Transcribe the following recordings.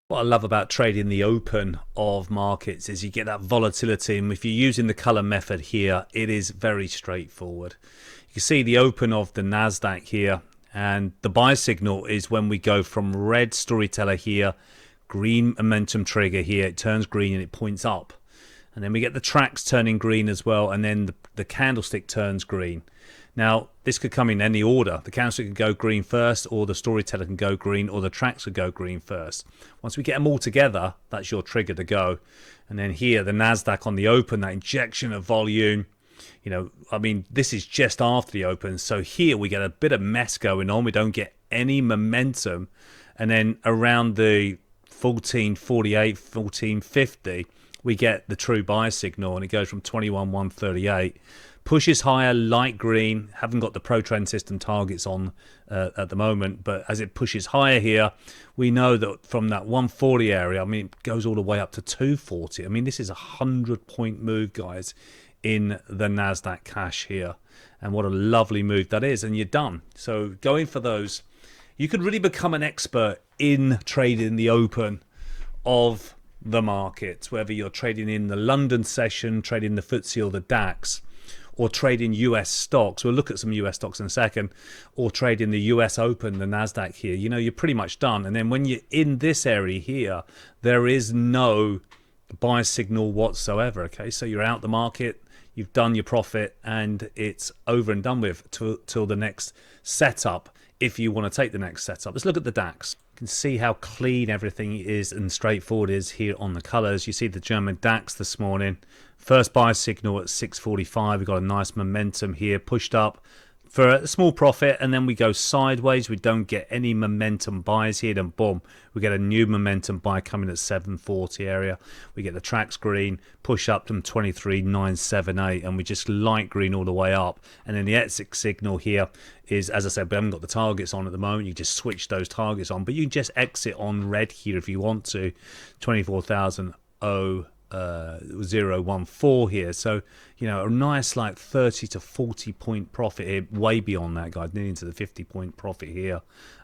What I love about trading the open of markets is you get that volatility, and if you're using the color method here, it is very straightforward. You can see the open of the NASDAQ here, and the buy signal is when we go from red Storyteller here, green momentum trigger here, it turns green and it points up. And then we get the tracks turning green as well, and then the candlestick turns green. Now, this could come in any order. The candlestick could go green first, or the Storyteller can go green, or the tracks could go green first. Once we get them all together, that's your trigger to go. And then here, the NASDAQ on the open, that injection of volume. You know, I mean, this is just after the open. So here we get a bit of mess going on. We don't get any momentum. And then around the 1448, 1450, we get the true buy signal, and it goes from 21,138. Pushes higher, light green. Haven't got the pro trend system targets on at the moment, but as it pushes higher here, we know that from that 140 area, I mean, it goes all the way up to 240. I mean, this is a 100-point move, guys, in the NASDAQ cash here. And what a lovely move that is, and you're done. So going for those, you could really become an expert in trading the open of the markets, whether you're trading in the London session, trading the FTSE or the DAX, or trading US stocks. We'll look at some US stocks in a second, or trading the US Open, the NASDAQ here. You know, you're pretty much done. And then when you're in this area here, there is no buy signal whatsoever. Okay, so you're out the market, you've done your profit, and it's over and done with till the next setup, if you want to take the next setup. Let's look at the DAX. You can see how clean everything is and straightforward is here on the colors. You see the German DAX this morning. First buy signal at 645. We've got a nice momentum here, pushed up for a small profit, and then we go sideways. We don't get any momentum buys here, then boom, we get a new momentum buy coming at 740 area. We get the tracks green, push up to 23,978, and we just light green all the way up. And then the exit signal here is, as I said, we haven't got the targets on at the moment. You just switch those targets on, but you can just exit on red here if you want to. 24,014 here. So, you know, a nice like 30 to 40 point profit here, way beyond that, guys, nearly into the 50-point profit here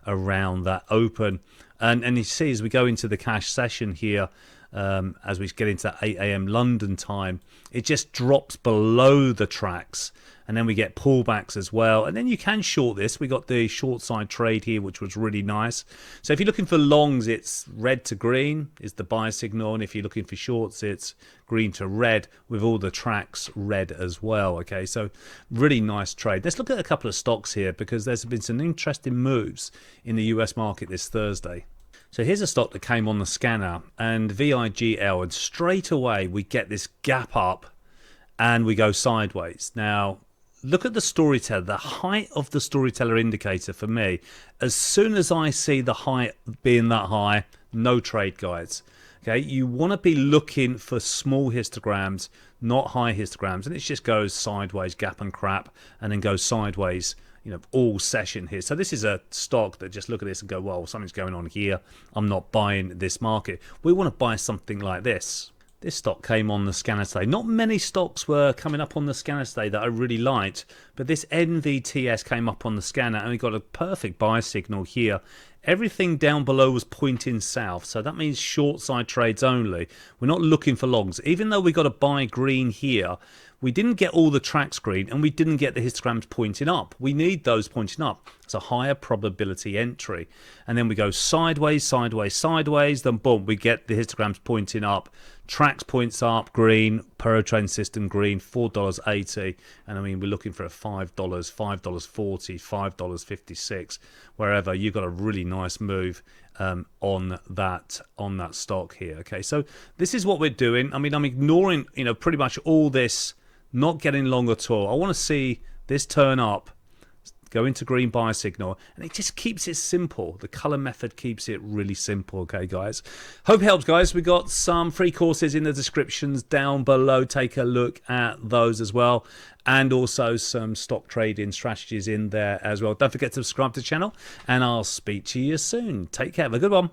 around that open. And you see, as we go into the cash session here, as we get into that 8 a.m. London time, it just drops below the tracks, and then we get pullbacks as well. And then you can short this. We got the short side trade here, which was really nice. So if you're looking for longs, it's red to green is the buy signal, and if you're looking for shorts, it's green to red with all the tracks red as well. Okay, so really nice trade. Let's look at a couple of stocks here, because there's been some interesting moves in the US market this Thursday. So here's a stock that came on the scanner, and VIGL, and straight away we get this gap up and we go sideways. Now look at the Storyteller, the height of the Storyteller indicator for me. As soon as I see the height being that high, no trade, guys. Okay, you want to be looking for small histograms, not high histograms, and it just goes sideways, gap and crap, and then goes sideways, you know, all session here. So this is a stock that just look at this and go, well, something's going on here. I'm not buying this market. We want to buy something like this. This stock came on the scanner today. Not many stocks were coming up on the scanner today that I really liked, but this NVTS came up on the scanner, and we got a perfect buy signal here. Everything down below was pointing south, so that means short side trades only. We're not looking for longs. Even though we got a buy green here, we didn't get all the tracks green, and we didn't get the histograms pointing up. We need those pointing up. It's a higher probability entry. And then we go sideways, sideways, sideways, then boom, we get the histograms pointing up. Tracks points up, green, per trend system green, $4.80. And I mean, we're looking for a $5, $5.40, $5.56, wherever. You've got a really nice move on that stock here. Okay, so this is what we're doing. I mean, I'm ignoring, you know, pretty much all this, not getting long at all. I want to see this turn up, go into green buy signal, and it just keeps it simple. The color method keeps it really simple. Okay, guys, hope it helps, guys. We got some free courses in the descriptions down below. Take a look at those as well, and also some stock trading strategies in there as well. Don't forget to subscribe to the channel, and I'll speak to you soon. Take care. Have a good one.